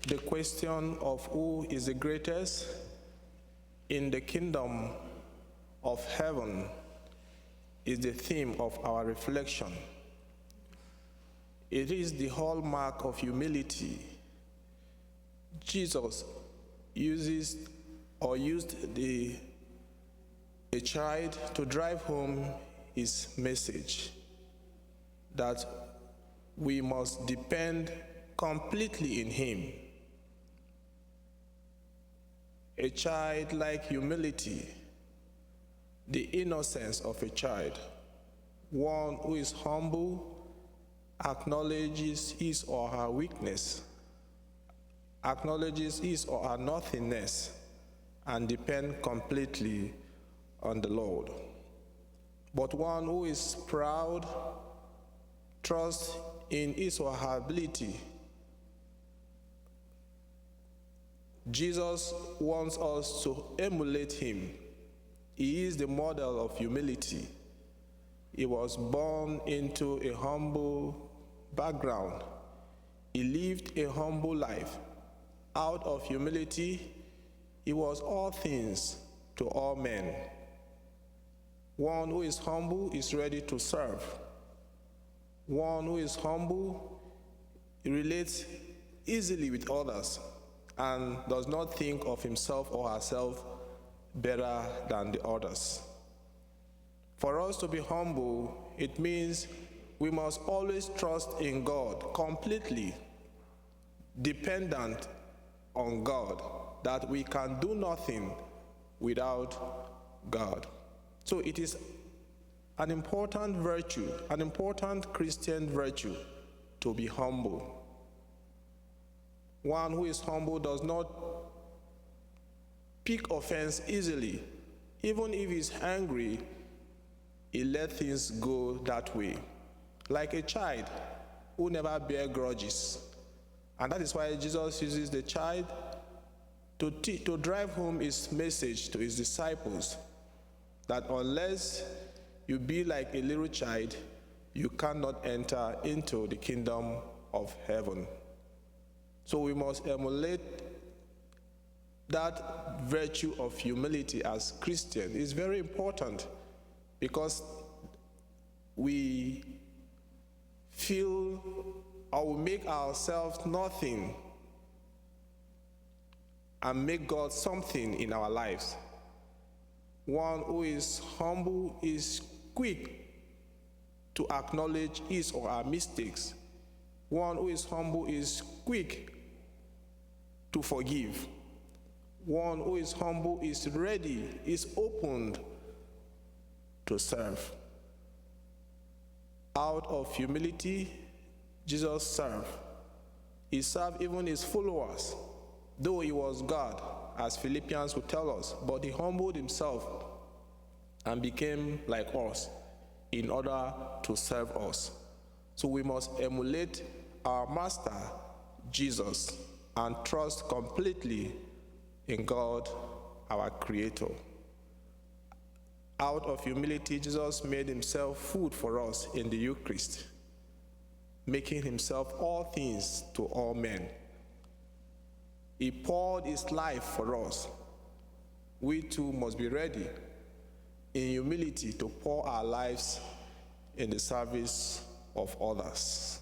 The question of who is the greatest in the kingdom of heaven is the theme of our reflection. It is the hallmark of humility. Jesus used a child to drive home his message that we must depend completely in him. A childlike humility, the innocence of a child, one who is humble, acknowledges his or her weakness, acknowledges his or her nothingness, and depends completely on the Lord. But one who is proud, trusts in his or her ability. Jesus wants us to emulate him. He is the model of humility. He was born into a humble background. He lived a humble life. Out of humility, he was all things to all men. One who is humble is ready to serve. One who is humble relates easily with others and does not think of himself or herself better than the others. For us to be humble, it means we must always trust in God, completely dependent on God, that we can do nothing without God. So it is an important virtue, an important Christian virtue, to be humble. One who is humble does not pick offense easily. Even if he's angry, he lets things go that way. Like a child who never bears grudges. And that is why Jesus uses the child to drive home his message to his disciples, that unless you be like a little child, you cannot enter into the kingdom of heaven. So we must emulate that virtue of humility as Christians. It's very important because we feel or we make ourselves nothing and make God something in our lives. One who is humble is quick to acknowledge his or her mistakes. One who is humble is quick to forgive. One who is humble is ready, is opened to serve. Out of humility, Jesus served. He served even his followers, though he was God, as Philippians would tell us, but he humbled himself and became like us in order to serve us. So we must emulate our Master, Jesus, and trust completely in God, our Creator. Out of humility, Jesus made himself food for us in the Eucharist, making himself all things to all men. He poured his life for us. We too must be ready in humility to pour our lives in the service of others.